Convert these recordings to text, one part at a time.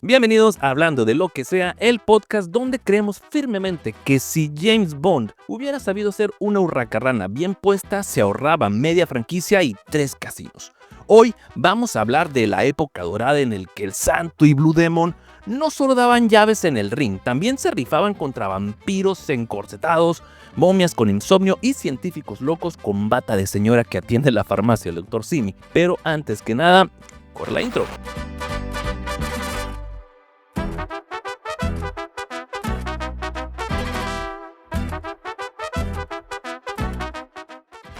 Bienvenidos a Hablando de lo que sea, el podcast donde creemos firmemente que si James Bond hubiera sabido ser una hurracarrana bien puesta, se ahorraba media franquicia y 3 casinos. Hoy vamos a hablar de la época dorada en el que el Santo y Blue Demon no solo daban llaves en el ring, también se rifaban contra vampiros encorsetados, momias con insomnio y científicos locos con bata de señora que atiende la farmacia del Dr. Simi. Pero antes que nada, corre la intro.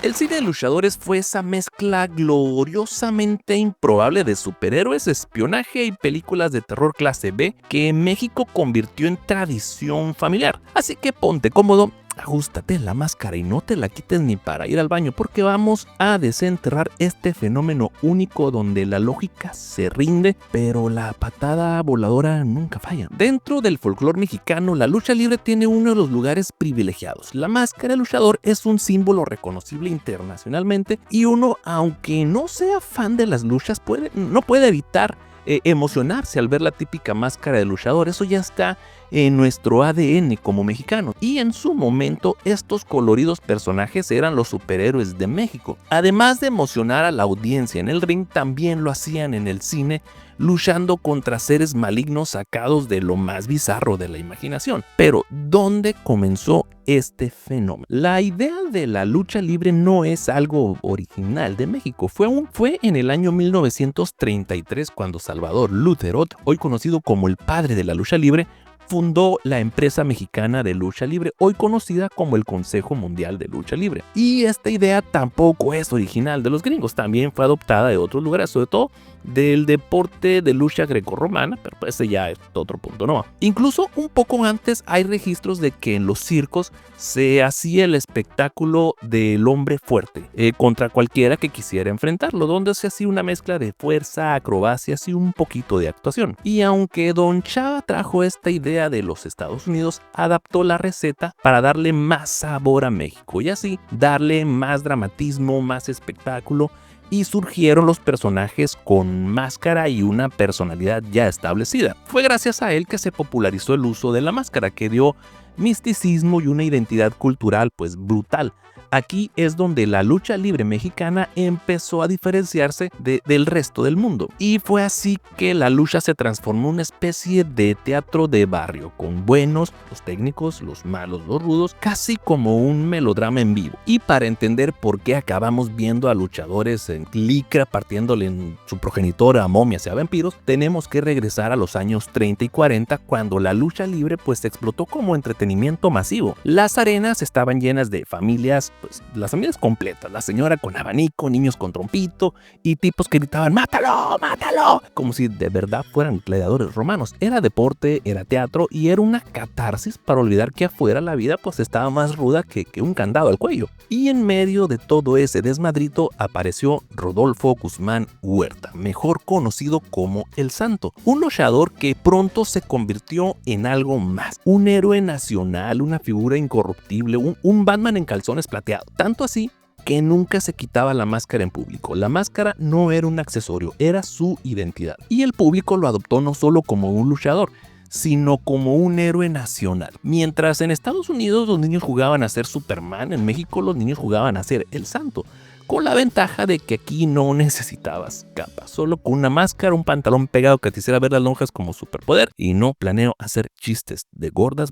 El cine de luchadores fue esa mezcla gloriosamente improbable de superhéroes, espionaje y películas de terror clase B que México convirtió en tradición familiar. Así que ponte cómodo, ajústate la máscara y no te la quites ni para ir al baño, porque vamos a desenterrar este fenómeno único donde la lógica se rinde, pero la patada voladora nunca falla. Dentro del folclore mexicano, la lucha libre tiene uno de los lugares privilegiados. La máscara de luchador es un símbolo reconocible internacionalmente y uno, aunque no sea fan de las luchas, no puede evitar emocionarse al ver la típica máscara de luchador. Eso ya está en nuestro ADN como mexicano. Y en su momento, estos coloridos personajes eran los superhéroes de México. Además de emocionar a la audiencia en el ring, también lo hacían en el cine, luchando contra seres malignos sacados de lo más bizarro de la imaginación. Pero, ¿dónde comenzó este fenómeno? La idea de la lucha libre no es algo original de México. Fue en el año 1933 cuando Salvador Lutherot, hoy conocido como el padre de la lucha libre, fundó la empresa mexicana de lucha libre, hoy conocida como el Consejo Mundial de Lucha Libre. Y esta idea tampoco es original de los gringos, también fue adoptada de otros lugares, sobre todo del deporte de lucha grecorromana, pero ese ya es otro punto, ¿no? Incluso un poco antes hay registros de que en los circos se hacía el espectáculo del hombre fuerte contra cualquiera que quisiera enfrentarlo, donde se hacía una mezcla de fuerza, acrobacias y un poquito de actuación. Y aunque Don Chava trajo esta idea de los Estados Unidos, adaptó la receta para darle más sabor a México y así darle más dramatismo, más espectáculo, y surgieron los personajes con máscara y una personalidad ya establecida. Fue gracias a él que se popularizó el uso de la máscara, que dio misticismo y una identidad cultural pues brutal. Aquí es donde la lucha libre mexicana empezó a diferenciarse del resto del mundo. Y fue así que la lucha se transformó en una especie de teatro de barrio, con buenos, los técnicos, los malos, los rudos, casi como un melodrama en vivo. Y para entender por qué acabamos viendo a luchadores en licra partiéndole en su progenitora a momias y a vampiros, tenemos que regresar a los años 30 y 40, cuando la lucha libre pues explotó como entretenimiento masivo. Las arenas estaban llenas de familias, pues las familias completas, la señora con abanico, niños con trompito y tipos que gritaban ¡mátalo, mátalo!, como si de verdad fueran gladiadores romanos. Era deporte, era teatro y era una catarsis para olvidar que afuera la vida pues estaba más ruda que un candado al cuello. Y en medio de todo ese desmadrito apareció Rodolfo Guzmán Huerta, mejor conocido como El Santo, un luchador que pronto se convirtió en algo más, un héroe nacional, una figura incorruptible, un Batman en calzones plateados. Tanto así que nunca se quitaba la máscara en público. La máscara no era un accesorio, era su identidad. Y el público lo adoptó no solo como un luchador, sino como un héroe nacional. Mientras en Estados Unidos los niños jugaban a ser Superman, en México los niños jugaban a ser El Santo, con la ventaja de que aquí no necesitabas capa, solo con una máscara, un pantalón pegado que te hiciera ver las lonjas como superpoder. Y no planeo hacer chistes de gordas,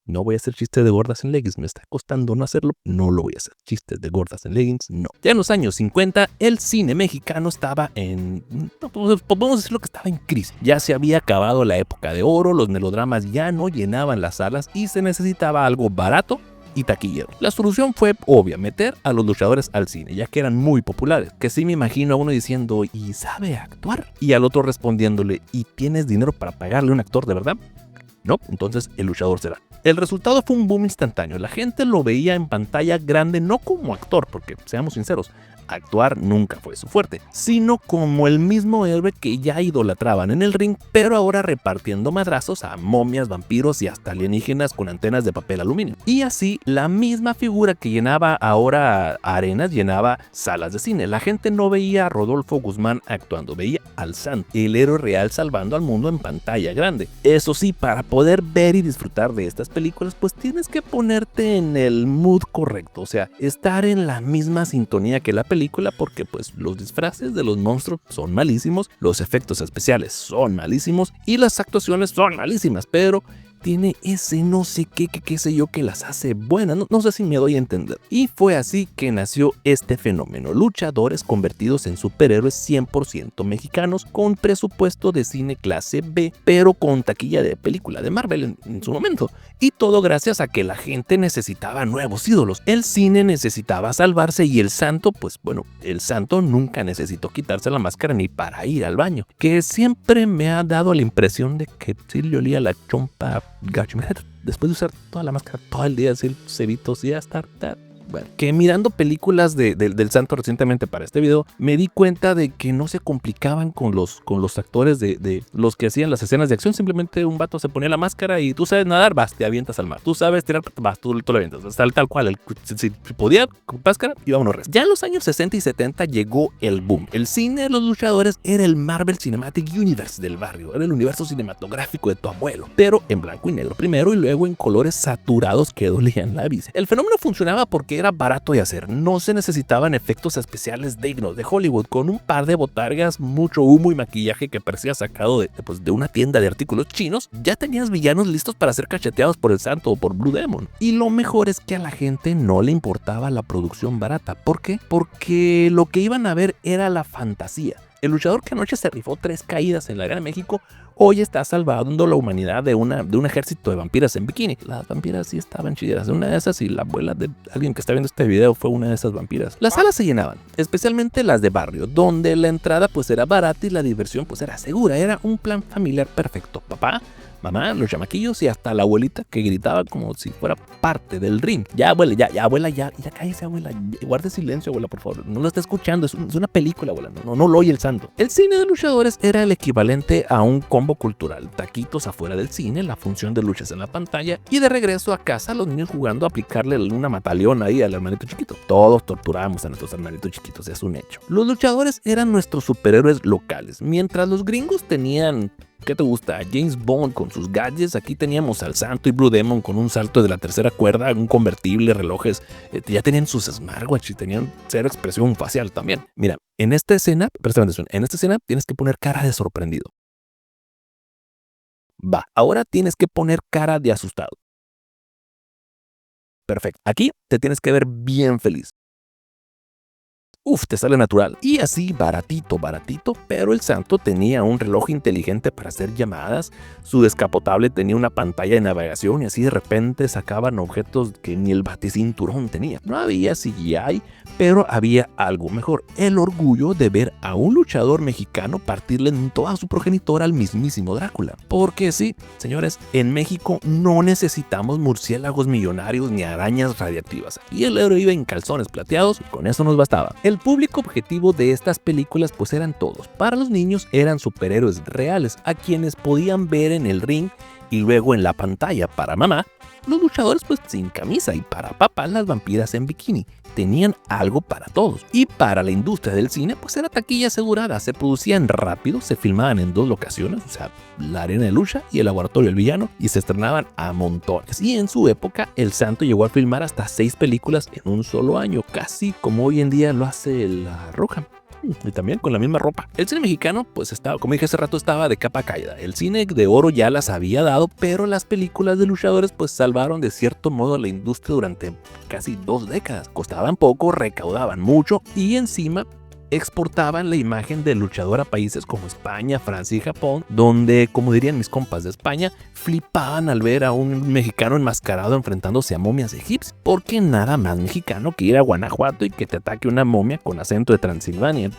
no voy a hacer chistes de gordas en leggings, me está costando no hacerlo, no lo voy a hacer. Chistes de gordas en leggings, no. Ya en los años 50, el cine mexicano estaba podemos decirlo que estaba en crisis. Ya se había acabado la época de oro, los melodramas ya no llenaban las salas y se necesitaba algo barato y taquillero. La solución fue obvia, meter a los luchadores al cine, ya que eran muy populares. Que sí me imagino a uno diciendo, ¿y sabe actuar? Y al otro respondiéndole, ¿y tienes dinero para pagarle a un actor de verdad? No, entonces el luchador será. El resultado fue un boom instantáneo. La gente lo veía en pantalla grande no como actor, porque seamos sinceros, actuar nunca fue su fuerte, sino como el mismo héroe que ya idolatraban en el ring, pero ahora repartiendo madrazos a momias, vampiros y hasta alienígenas con antenas de papel aluminio. Y así, la misma figura que llenaba ahora arenas llenaba salas de cine. La gente no veía a Rodolfo Guzmán actuando, veía al santo, el héroe real salvando al mundo en pantalla grande. Eso sí, para poder ver y disfrutar de estas películas, pues tienes que ponerte en el mood correcto, o sea, estar en la misma sintonía que la película, porque pues los disfraces de los monstruos son malísimos, los efectos especiales son malísimos y las actuaciones son malísimas, pero tiene ese no sé qué sé yo que las hace buenas, no sé si me doy a entender. Y fue así que nació este fenómeno, luchadores convertidos en superhéroes 100% mexicanos con presupuesto de cine clase B, pero con taquilla de película de Marvel en su momento. Y todo gracias a que la gente necesitaba nuevos ídolos, el cine necesitaba salvarse y el santo, pues bueno, el santo nunca necesitó quitarse la máscara ni para ir al baño, que siempre me ha dado la impresión de que sí le olía la chompa gacho. Después de usar toda la máscara todo el día, decir cebitos y ya estar. Bueno, que mirando películas del santo recientemente para este video, me di cuenta de que no se complicaban con los actores de los que hacían las escenas de acción. Simplemente un vato se ponía la máscara y tú sabes nadar, vas, te avientas al mar. Tú sabes tirar, vas, tú lo avientas. Tal cual, si podía con máscara y vámonos. Ya en los años 60 y 70 llegó el boom. El cine de los luchadores era el Marvel Cinematic Universe del barrio, era el universo cinematográfico de tu abuelo, pero en blanco y negro primero y luego en colores saturados que dolían la vista. El fenómeno funcionaba porque era barato de hacer, no se necesitaban efectos especiales dignos de Hollywood. Con un par de botargas, mucho humo y maquillaje que parecía sacado de una tienda de artículos chinos, ya tenías villanos listos para ser cacheteados por el santo o por Blue Demon. Y lo mejor es que a la gente no le importaba la producción barata. ¿Por qué? Porque lo que iban a ver era la fantasía. El luchador que anoche se rifó 3 caídas en la Arena de México, hoy está salvando la humanidad de un ejército de vampiras en bikini. Las vampiras sí estaban chidas. Una de esas, y la abuela de alguien que está viendo este video fue una de esas vampiras. Las salas se llenaban, especialmente las de barrio, donde la entrada pues era barata y la diversión pues era segura. Era un plan familiar perfecto. Papá, mamá, los chamaquillos y hasta la abuelita que gritaba como si fuera parte del ring. Ya, abuela, ya cállese, abuela. Guarde silencio, abuela, por favor. No lo está escuchando, es una película, abuela. No lo oye el santo. El cine de luchadores era el equivalente a un combo cultural. Taquitos afuera del cine, la función de luchas en la pantalla y de regreso a casa los niños jugando a aplicarle una mataleón ahí al hermanito chiquito. Todos torturábamos a nuestros hermanitos chiquitos, es un hecho. Los luchadores eran nuestros superhéroes locales, mientras los gringos tenían... ¿Qué te gusta? James Bond con sus gadgets. Aquí teníamos al santo y Blue Demon con un salto de la tercera cuerda, un convertible, relojes. Ya tenían sus smartwatch y tenían cero expresión facial también. Mira, en esta escena, préstame atención, en esta escena tienes que poner cara de sorprendido. Va, ahora tienes que poner cara de asustado. Perfecto. Aquí te tienes que ver bien feliz. Te sale natural. Y así, baratito, pero el santo tenía un reloj inteligente para hacer llamadas, su descapotable tenía una pantalla de navegación y así de repente sacaban objetos que ni el baticinturón tenía. No había CGI, pero había algo mejor, el orgullo de ver a un luchador mexicano partirle en toda su progenitora al mismísimo Drácula. Porque sí, señores, en México no necesitamos murciélagos millonarios ni arañas radiactivas. Y el héroe iba en calzones plateados y con eso nos bastaba. El público objetivo de estas películas pues eran todos. Para los niños eran superhéroes reales a quienes podían ver en el ring y luego en la pantalla. Para mamá, los luchadores pues sin camisa, y para papá las vampiras en bikini. Tenían algo para todos. Y para la industria del cine pues era taquilla asegurada. Se producían rápido, se filmaban en 2 locaciones, o sea, la arena de lucha y el laboratorio del villano, y se estrenaban a montones. Y en su época el santo llegó a filmar hasta 6 películas en un solo año, casi como hoy en día lo hace La Roca. Y también con la misma ropa. El cine mexicano pues estaba, como dije hace rato, estaba de capa caída. El cine de oro ya las había dado, pero las películas de luchadores pues salvaron de cierto modo a la industria durante casi 2 décadas. Costaban poco, recaudaban mucho y encima exportaban la imagen del luchador a países como España, Francia y Japón, donde, como dirían mis compas de España, flipaban al ver a un mexicano enmascarado enfrentándose a momias egipcias, porque nada más mexicano que ir a Guanajuato y que te ataque una momia con acento de Transilvania.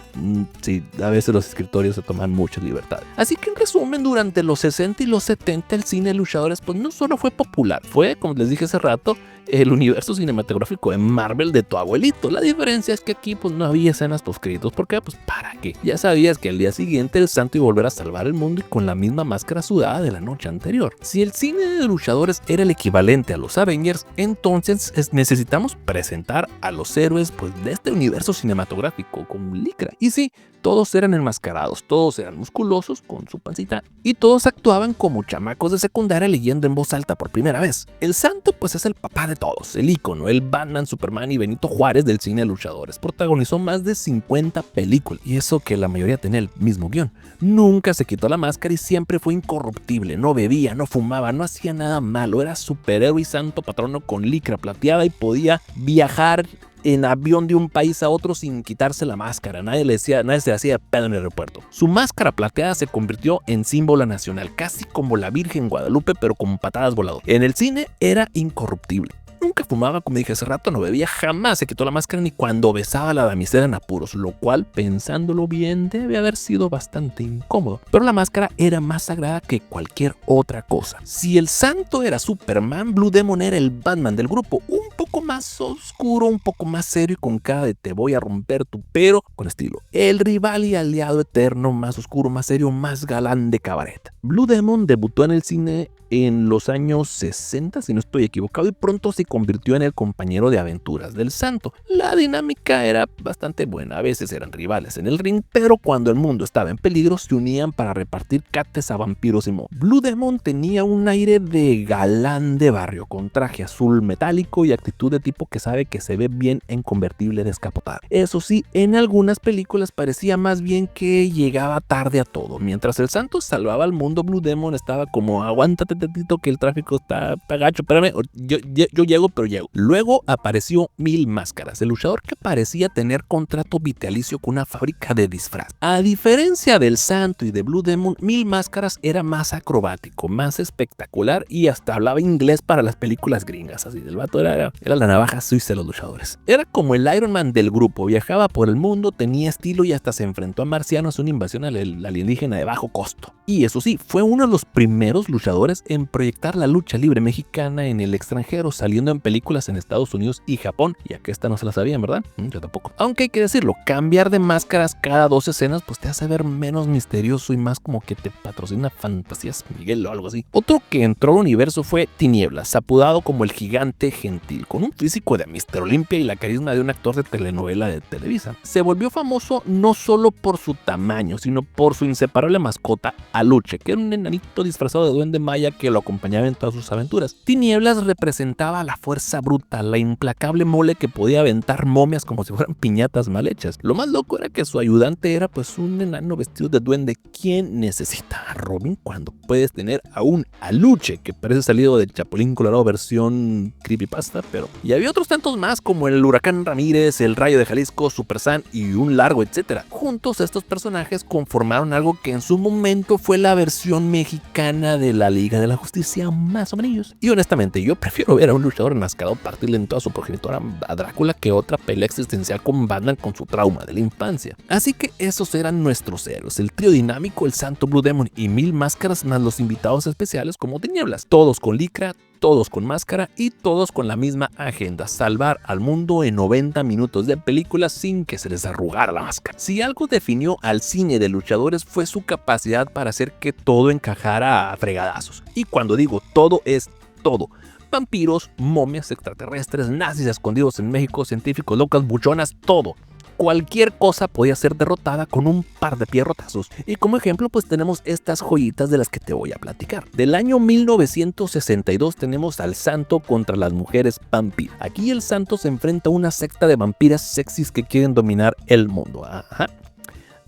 Sí, a veces los escritorios se toman muchas libertades. Así que en resumen, durante los 60 y los 70 el cine de luchadores pues no solo fue popular, fue, como les dije hace rato, el universo cinematográfico de Marvel de tu abuelito. La diferencia es que aquí pues no había escenas postcréditos. ¿Por qué? Pues ¿para qué? Ya sabías que al día siguiente el santo iba a volver a salvar el mundo y con la misma máscara sudada de la noche anterior. Si el cine de luchadores era el equivalente a los Avengers, entonces necesitamos presentar a los héroes pues de este universo cinematográfico con licra. Y sí, todos eran enmascarados, todos eran musculosos con su pancita y todos actuaban como chamacos de secundaria leyendo en voz alta por primera vez. El santo pues es el papá de todos, el ícono, el Batman, Superman y Benito Juárez del cine de luchadores. Protagonizó más de 50 películas y eso que la mayoría tenía el mismo guión. Nunca se quitó la máscara y siempre fue incorruptible, no bebía, no fumaba, no hacía nada malo, era superhéroe y santo patrono con licra plateada y podía viajar en avión de un país a otro sin quitarse la máscara. Nadie se hacía pedo en el aeropuerto. Su máscara plateada se convirtió en símbolo nacional, casi como la Virgen Guadalupe, pero con patadas voladoras. En el cine era incorruptible. Nunca fumaba, como dije hace rato, no bebía, jamás se quitó la máscara ni cuando besaba a la damisela en apuros, lo cual, pensándolo bien, debe haber sido bastante incómodo. Pero la máscara era más sagrada que cualquier otra cosa. Si el santo era Superman, Blue Demon era el Batman del grupo, un poco más oscuro, un poco más serio y con cara de te voy a romper tu pero con estilo. El rival y aliado eterno, más oscuro, más serio, más galán de cabaret. Blue Demon debutó en el cine en los años 60, si no estoy equivocado, y pronto se convirtió en el compañero de aventuras del santo. La dinámica era bastante buena, a veces eran rivales en el ring, pero cuando el mundo estaba en peligro se unían para repartir cates a vampiros y mobs. Blue Demon tenía un aire de galán de barrio, con traje azul metálico y actitud de tipo que sabe que se ve bien en convertible descapotable. Eso sí, en algunas películas parecía más bien que llegaba tarde a todo. Mientras el santo salvaba al mundo, Blue Demon estaba como aguántate tantito que el tráfico está gacho, espérame, yo llego, pero llego. Luego apareció Mil Máscaras, el luchador que parecía tener contrato vitalicio con una fábrica de disfraz. A diferencia del santo y de Blue Demon, Mil Máscaras era más acrobático, más espectacular y hasta hablaba inglés para las películas gringas. Así, el vato era la navaja suiza de los luchadores. Era como el Iron Man del grupo, viajaba por el mundo, tenía estilo y hasta se enfrentó a marcianos en una invasión alienígena de bajo costo. Y eso sí, fue uno de los primeros luchadores en proyectar la lucha libre mexicana en el extranjero, saliendo en películas en Estados Unidos y Japón, ya que esta no se la sabían, ¿verdad? Yo tampoco. Aunque hay que decirlo, cambiar de máscaras cada 2 escenas pues te hace ver menos misterioso y más como que te patrocina Fantasías Miguel o algo así. Otro que entró al universo fue Tinieblas, apodado como el Gigante Gentil, con un físico de Mr. Olympia y la carisma de un actor de telenovela de Televisa. Se volvió famoso no solo por su tamaño, sino por su inseparable mascota, Aluche, que era un enanito disfrazado de duende maya que lo acompañaba en todas sus aventuras. Tinieblas representaba la fuerza bruta, la implacable mole que podía aventar momias como si fueran piñatas mal hechas. Lo más loco era que su ayudante era pues un enano vestido de duende. ¿Quién necesita a Robin cuando puedes tener a un Aluche que parece salido del Chapulín Colorado versión creepypasta? Pero y había otros tantos más como el Huracán Ramírez, el Rayo de Jalisco, Super San y un largo etcétera. Juntos estos personajes conformaron algo que en su momento fue la versión mexicana de la Liga de la Justicia, más o menos. Y honestamente yo prefiero ver a un luchador enmascarado partirle en toda su progenitora a Drácula que otra pelea existencial con Batman con su trauma de la infancia. Así que esos eran nuestros héroes, el trío dinámico, el santo Blue Demon y Mil Máscaras, más los invitados especiales como Tinieblas, todos con licra, todos con máscara y todos con la misma agenda: salvar al mundo en 90 minutos de película sin que se les arrugara la máscara. Si algo definió al cine de luchadores fue su capacidad para hacer que todo encajara a fregadazos. Y cuando digo todo, es todo. Vampiros, momias, extraterrestres, nazis escondidos en México, científicos, locas, buchonas, todo. Cualquier cosa podía ser derrotada con un par de pierrotazos. Y como ejemplo pues tenemos estas joyitas de las que te voy a platicar. Del año 1962 tenemos al santo contra las mujeres vampiras. Aquí el santo se enfrenta a una secta de vampiras sexys que quieren dominar el mundo. Ajá.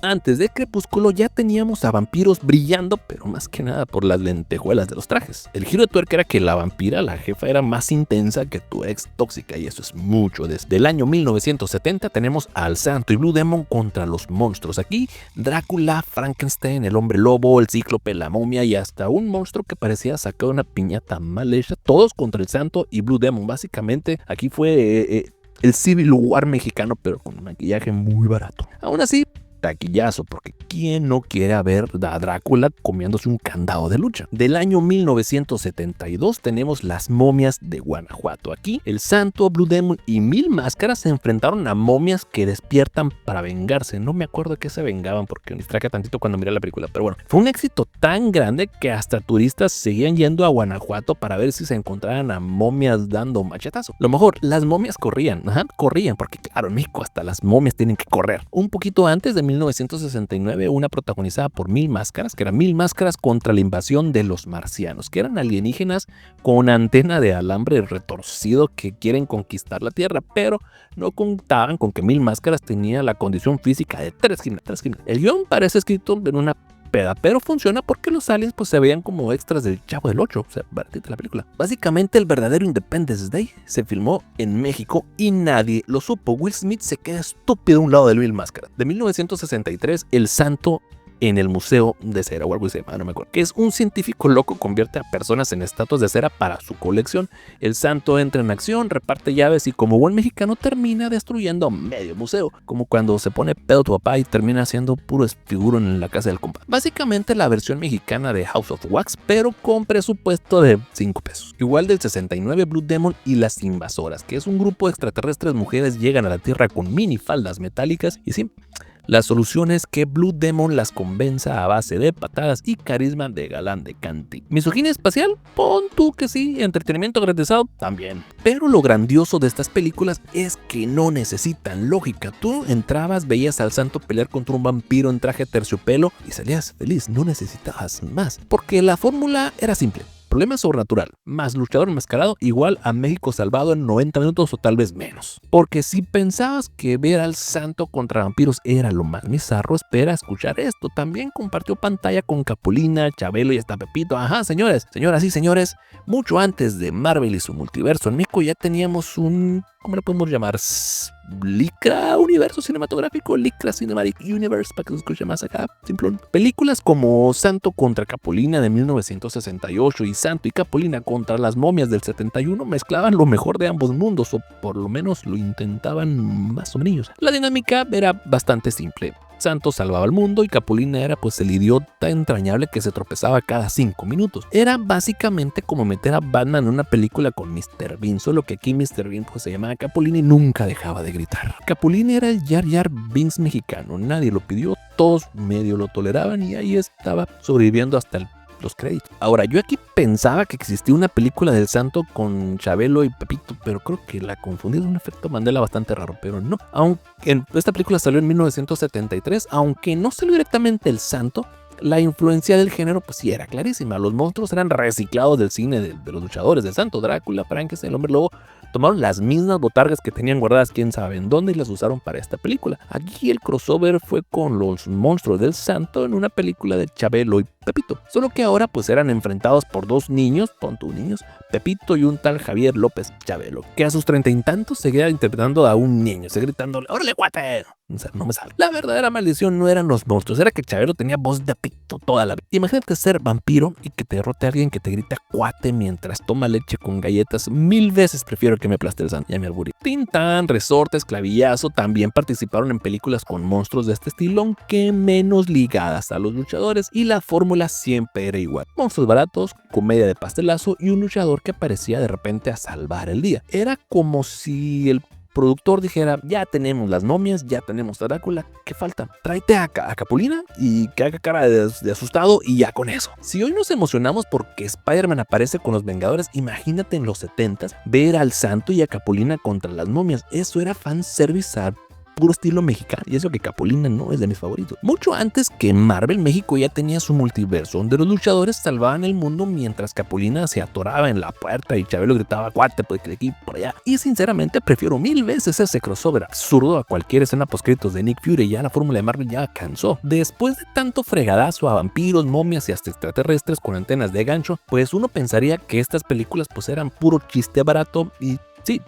Antes de Crepúsculo ya teníamos a vampiros brillando, pero más que nada por las lentejuelas de los trajes. El giro de tuerca era que la vampira, la jefa, era más intensa que tu ex tóxica, y eso es mucho. Desde el año 1970 tenemos al Santo y Blue Demon contra los monstruos. Aquí Drácula, Frankenstein, el hombre lobo, el cíclope, la momia y hasta un monstruo que parecía sacar una piñata mal hecha, todos contra el Santo y Blue Demon. Básicamente aquí fue el Civil War mexicano, pero con un maquillaje muy barato. Aún así, taquillazo, porque ¿quién no quiere ver a Drácula comiéndose un candado de lucha? Del año 1972 tenemos Las momias de Guanajuato. Aquí el Santo, Blue Demon y Mil Máscaras se enfrentaron a momias que despiertan para vengarse. No me acuerdo de qué se vengaban porque me distraje tantito cuando miré la película, pero bueno, fue un éxito tan grande que hasta turistas seguían yendo a Guanajuato para ver si se encontraran a momias dando machetazo. Lo mejor, las momias corrían, porque claro, en México hasta las momias tienen que correr. Un poquito antes de 1969, una protagonizada por Mil Máscaras, que era Mil Máscaras contra la invasión de los marcianos, que eran alienígenas con antena de alambre retorcido que quieren conquistar la Tierra, pero no contaban con que Mil Máscaras tenía la condición física de tres gimnastas. El guión parece escrito en una peda, pero funciona porque los aliens pues se veían como extras del Chavo del 8, o sea, baratita la película. Básicamente el verdadero Independence Day se filmó en México y nadie lo supo. Will Smith se queda estúpido a un lado de Mil Máscaras. De 1963, El Santo en el Museo de Cera o algo así, no me acuerdo, que es un científico loco convierte a personas en estatuas de cera para su colección. El Santo entra en acción, reparte llaves y como buen mexicano termina destruyendo medio museo, como cuando se pone pedo tu papá y termina haciendo puro esfiguro en la casa del compa. Básicamente la versión mexicana de House of Wax, pero con presupuesto de 5 pesos. Igual del 69, Blue Demon y las Invasoras, que es un grupo de extraterrestres mujeres llegan a la Tierra con minifaldas metálicas y sí, la solución es que Blue Demon las convenza a base de patadas y carisma de galán de Canti. ¿Misoginia espacial? Pon tú que sí. ¿Entretenimiento garantizado? También. Pero lo grandioso de estas películas es que no necesitan lógica. Tú entrabas, veías al Santo pelear contra un vampiro en traje terciopelo y salías feliz. No necesitabas más. Porque la fórmula era simple. Problema sobrenatural, más luchador enmascarado igual a México salvado en 90 minutos o tal vez menos. Porque si pensabas que ver al Santo contra vampiros era lo más bizarro, espera escuchar esto. También compartió pantalla con Capulina, Chabelo y hasta Pepito. Ajá, señores, señoras y señores, mucho antes de Marvel y su multiverso en México ya teníamos un, ¿cómo le podemos llamar? Licra universo cinematográfico, Licra Cinematic Universe, para que se escuche más acá, simplón. Películas como Santo contra Capulina de 1968 y Santo y Capulina contra las momias del 71 mezclaban lo mejor de ambos mundos, o por lo menos lo intentaban más o menos. La dinámica era bastante simple. Santo salvaba al mundo y Capulina era pues el idiota entrañable que se tropezaba cada 5 minutos. Era básicamente como meter a Batman en una película con Mr. Bean, solo que aquí Mr. Bean pues se llamaba Capulina y nunca dejaba de gritar. Capulina era el Jar Jar Binks mexicano, nadie lo pidió, todos medio lo toleraban y ahí estaba sobreviviendo hasta los créditos. Ahora, yo aquí pensaba que existía una película del Santo con Chabelo y Pepito, pero creo que la confundí, es un efecto Mandela bastante raro, pero no. Aunque esta película salió en 1973, aunque no salió directamente el Santo, la influencia del género pues sí era clarísima. Los monstruos eran reciclados del cine de los luchadores del Santo. Drácula, Frankenstein, el hombre lobo tomaron las mismas botargas que tenían guardadas quién sabe en dónde y las usaron para esta película. Aquí el crossover fue con los monstruos del Santo en una película de Chabelo y Pepito. Solo que ahora pues eran enfrentados por dos niños, niños, Pepito y un tal Javier López Chabelo, que a sus 30 y tantos seguía interpretando a un niño, seguía gritándole ¡órale, guate! O sea, no me sale. La verdadera maldición no eran los monstruos, era que Chabelo tenía voz de Pepito toda la vida. Imagínate ser vampiro y que te derrote a alguien que te grita cuate mientras toma leche con galletas. 1000 veces prefiero que me aplaste el santo. Ya me alburí. Tintán, Resortes, Clavillazo también participaron en películas con monstruos de este estilo, aunque menos ligadas a los luchadores, y la fórmula siempre era igual. Monstruos baratos, comedia de pastelazo y un luchador que aparecía de repente a salvar el día. Era como si el productor dijera, ya tenemos las momias, ya tenemos a Drácula, ¿qué falta? Tráete a Capulina y que haga cara de asustado y ya con eso. Si hoy nos emocionamos porque Spider-Man aparece con los Vengadores, imagínate en los 70s ver al Santo y a Capulina contra las momias. Eso era fanservice puro estilo mexicano, y eso que Capulina no es de mis favoritos. Mucho antes que Marvel, México ya tenía su multiverso, donde los luchadores salvaban el mundo mientras Capulina se atoraba en la puerta y Chabelo gritaba cuate por aquí por allá. Y sinceramente prefiero mil veces ese crossover absurdo a cualquier escena postcritos de Nick Fury. Ya la fórmula de Marvel ya cansó. Después de tanto fregadazo a vampiros, momias y hasta extraterrestres con antenas de gancho, pues uno pensaría que estas películas pues eran puro chiste barato, y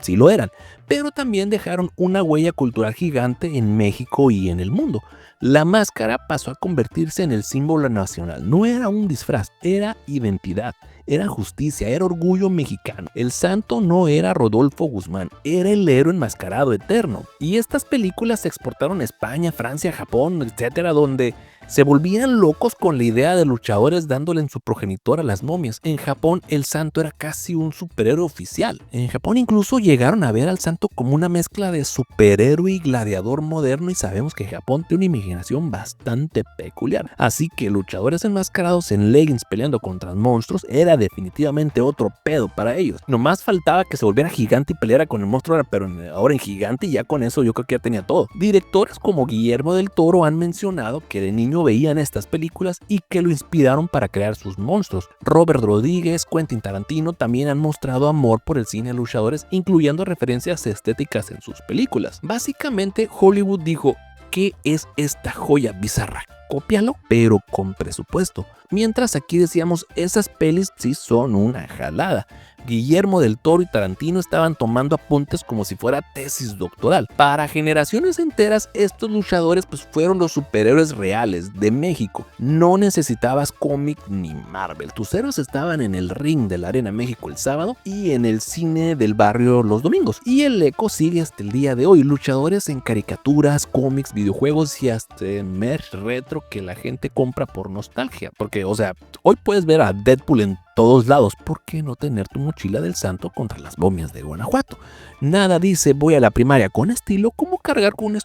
sí lo eran, pero también dejaron una huella cultural gigante en México y en el mundo. La máscara pasó a convertirse en el símbolo nacional. No era un disfraz, era identidad, era justicia, era orgullo mexicano. El santo no era Rodolfo Guzmán, era el héroe enmascarado eterno. Y estas películas se exportaron a España, Francia, Japón, etcétera, donde se volvían locos con la idea de luchadores dándole en su progenitor a las momias. En Japón el santo era casi un superhéroe oficial. En Japón incluso llegaron a ver al santo como una mezcla de superhéroe y gladiador moderno, y sabemos que Japón tiene una imaginación bastante peculiar. Así que luchadores enmascarados en leggings peleando contra monstruos era definitivamente otro pedo para ellos. Nomás faltaba que se volviera gigante y peleara con el monstruo, pero ahora en gigante, y ya con eso yo creo que ya tenía todo. Directores como Guillermo del Toro han mencionado que de niño veían estas películas y que lo inspiraron para crear sus monstruos. Robert Rodríguez, Quentin Tarantino también han mostrado amor por el cine de luchadores, incluyendo referencias estéticas en sus películas. Básicamente Hollywood dijo: ¿qué es esta joya bizarra? Cópialo, pero con presupuesto. Mientras aquí decíamos, esas pelis sí son una jalada. Guillermo del Toro y Tarantino estaban tomando apuntes como si fuera tesis doctoral. Para generaciones enteras, estos luchadores pues fueron los superhéroes reales de México. No necesitabas cómic ni Marvel. Tus héroes estaban en el ring de la Arena México el sábado y en el cine del barrio los domingos. Y el eco sigue hasta el día de hoy. Luchadores en caricaturas, cómics, videojuegos y hasta merch retro que la gente compra por nostalgia. Porque, o sea, hoy puedes ver a Deadpool en todos lados. ¿Por qué no tener tu mochila del santo contra las momias de Guanajuato? Nada dice voy a la primaria con estilo como cargar con un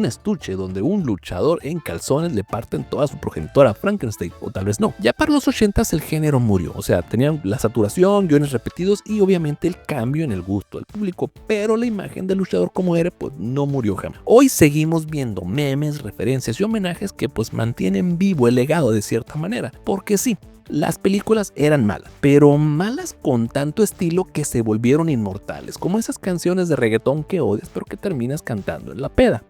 estuche donde un luchador en calzones le parten toda su progenitora a Frankenstein, o tal vez no. Ya para los 80s el género murió, o sea, tenían la saturación, guiones repetidos y obviamente el cambio en el gusto del público, pero la imagen del luchador como héroe pues no murió jamás. Hoy seguimos viendo memes, referencias y homenajes que pues mantienen vivo el legado de cierta manera, porque sí, las películas eran malas, pero malas con tanto estilo que se volvieron inmortales, como esas canciones de reggaetón que odias pero que terminas cantando en la peda.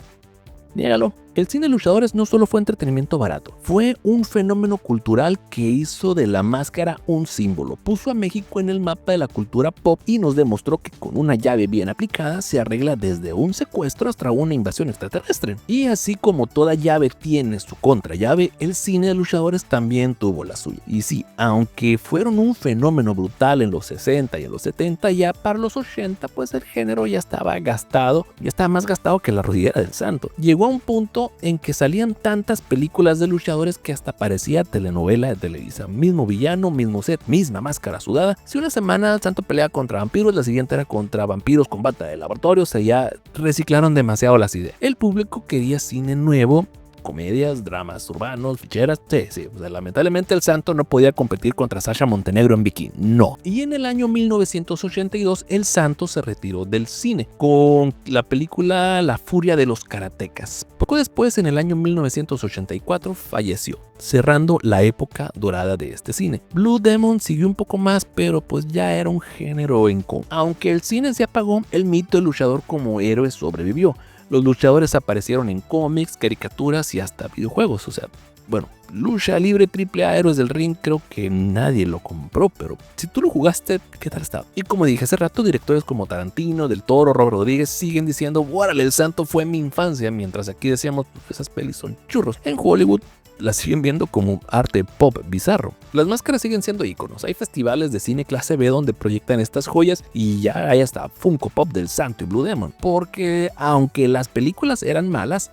Niégalo. El cine de luchadores no solo fue entretenimiento barato, fue un fenómeno cultural que hizo de la máscara un símbolo, puso a México en el mapa de la cultura pop y nos demostró que con una llave bien aplicada se arregla desde un secuestro hasta una invasión extraterrestre. Y así como toda llave tiene su contrallave, el cine de luchadores también tuvo la suya. Y sí, aunque fueron un fenómeno brutal en los 60 y en los 70, ya para los 80 pues el género ya estaba gastado, ya estaba más gastado que la rodillera del santo. Llegó a un punto en que salían tantas películas de luchadores que hasta parecía telenovela de Televisa. Mismo villano, mismo set, misma máscara sudada. Si una semana el santo pelea contra vampiros, la siguiente era contra vampiros con bata de laboratorio. O sea, ya reciclaron demasiado las ideas. El público quería cine nuevo, comedias, dramas urbanos, ficheras, sí, o sea, lamentablemente el santo no podía competir contra Sasha Montenegro en bikini, no. Y en el año 1982 el santo se retiró del cine con la película La furia de los karatecas. Poco después, en el año 1984, falleció, cerrando la época dorada de este cine. Blue Demon siguió un poco más, pero pues ya era un género en coma. Aunque el cine se apagó, el mito del luchador como héroe sobrevivió. Los luchadores aparecieron en cómics, caricaturas y hasta videojuegos. O sea, bueno, lucha libre AAA Héroes del Ring creo que nadie lo compró, pero si tú lo jugaste, ¿qué tal estaba? Y como dije hace rato, directores como Tarantino, Del Toro, Robert Rodríguez siguen diciendo ¡órale, el santo fue mi infancia! Mientras aquí decíamos, pues esas pelis son churros. En Hollywood las siguen viendo como arte pop bizarro. Las máscaras siguen siendo íconos. Hay festivales de cine clase B donde proyectan estas joyas y ya hay hasta Funko Pop del Santo y Blue Demon. Porque aunque las películas eran malas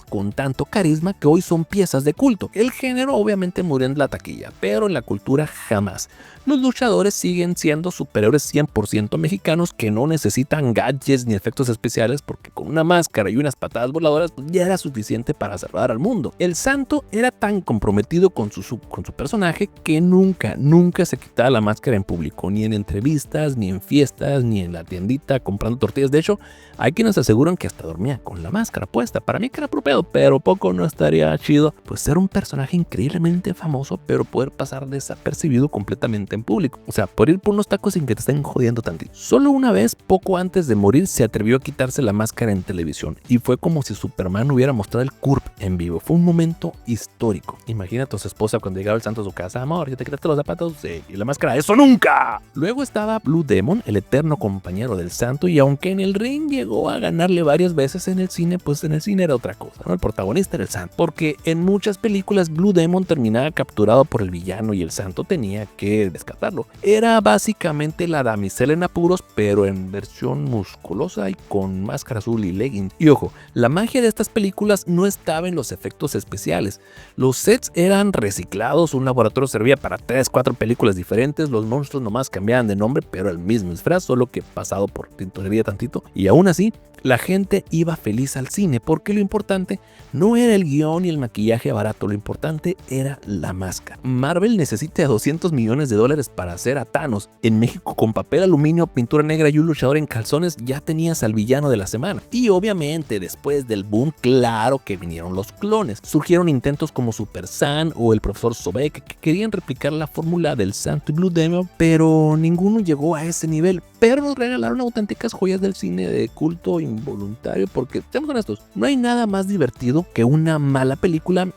con tanto carisma que hoy son piezas de culto. El género obviamente murió en la taquilla, pero en la cultura jamás. Los luchadores siguen siendo superhéroes 100% mexicanos que no necesitan gadgets ni efectos especiales porque con una máscara y unas patadas voladoras pues ya era suficiente para salvar al mundo. El santo era tan comprometido con su personaje que nunca se quitaba la máscara en público, ni en entrevistas, ni en fiestas, ni en la tiendita comprando tortillas. De hecho, hay quienes aseguran que hasta dormía con la máscara puesta. Para mí que era apropiado, pero poco no estaría chido, pues ser un personaje increíblemente famoso, pero poder pasar desapercibido completamente en público. O sea, por ir por unos tacos sin que te estén jodiendo tantito. Solo una vez, poco antes de morir, se atrevió a quitarse la máscara en televisión y fue como si Superman hubiera mostrado el CURP en vivo. Fue un momento histórico. Imagínate a su esposa cuando llegaba el santo a su casa: amor, ¿ya te quitaste los zapatos? Sí. Y la máscara: ¡eso nunca! Luego estaba Blue Demon, el eterno compañero del santo, y aunque en el ring llegó a ganarle varias veces, en el cine, pues en el cine era otra cosa, ¿no? El protagonista era el santo, porque en muchas películas Blue Demon terminaba capturado por el villano y el santo tenía que rescatarlo. Era básicamente la damisela en apuros, pero en versión musculosa y con máscara azul y leggings. Y ojo, la magia de estas películas no estaba en los efectos especiales. Los sets eran reciclados, un laboratorio servía para 3-4 películas diferentes, los monstruos nomás cambiaban de nombre, pero el mismo disfraz, solo que pasado por tintorería tantito. Y aún así, la gente iba feliz al cine, porque lo importante no era el guión y el maquillaje barato, lo importante era la máscara. Marvel necesita $200 millones para hacer a Thanos. En México, con papel aluminio, pintura negra y un luchador en calzones, ya tenías al villano de la semana. Y obviamente, después del boom, claro que vinieron los clones. Surgieron intentos como Super San o el profesor Sobek, que querían replicar la fórmula del Santo y Blue Demon, pero ninguno llegó a ese nivel. Pero nos regalaron auténticas joyas del cine de culto involuntario, porque, seamos honestos, no hay nada más divertido que una mala película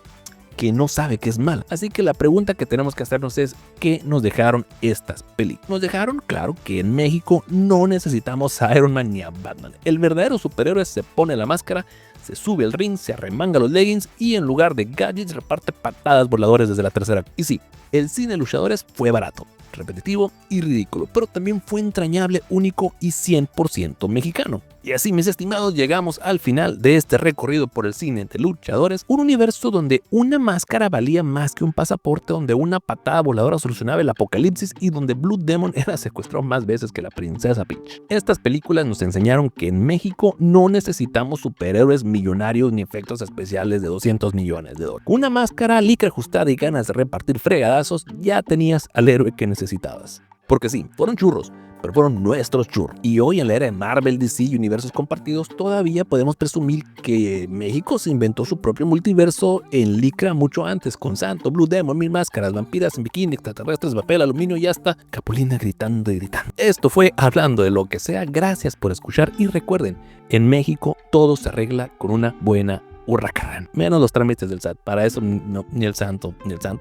que no sabe que es mala. Así que la pregunta que tenemos que hacernos es: ¿qué nos dejaron estas películas? Nos dejaron claro que en México no necesitamos a Iron Man ni a Batman. El verdadero superhéroe se pone la máscara, se sube al ring, se arremanga los leggings y en lugar de gadgets reparte patadas voladores desde la tercera. Y sí, el cine de luchadores fue barato, repetitivo y ridículo, pero también fue entrañable, único y 100% mexicano. Y así, mis estimados, llegamos al final de este recorrido por el cine de luchadores, un universo donde una máscara valía más que un pasaporte, donde una patada voladora solucionaba el apocalipsis y donde Blue Demon era secuestrado más veces que la princesa Peach. Estas películas nos enseñaron que en México no necesitamos superhéroes millonarios ni efectos especiales de $200 millones. Una máscara, licra ajustada y ganas de repartir fregadazos, ya tenías al héroe que necesitabas. Porque sí, fueron churros, pero fueron nuestros churros. Y hoy, en la era de Marvel, DC y universos compartidos, todavía podemos presumir que México se inventó su propio multiverso en licra mucho antes, con Santo, Blue Demon, 1000 máscaras, vampiras en bikini, extraterrestres, papel, aluminio y hasta Capulina gritando y gritando. Esto fue Hablando de lo que sea. Gracias por escuchar y recuerden, en México todo se arregla con una buena hurracarrán. Menos los trámites del SAT. Para eso no, ni el santo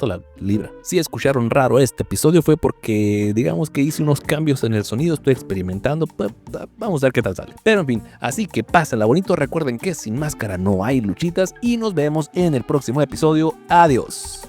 la libra. Si escucharon raro este episodio fue porque, digamos que hice unos cambios en el sonido, estoy experimentando, vamos a ver qué tal sale. Pero en fin, así que pásenla bonito, recuerden que sin máscara no hay luchitas y nos vemos en el próximo episodio. Adiós.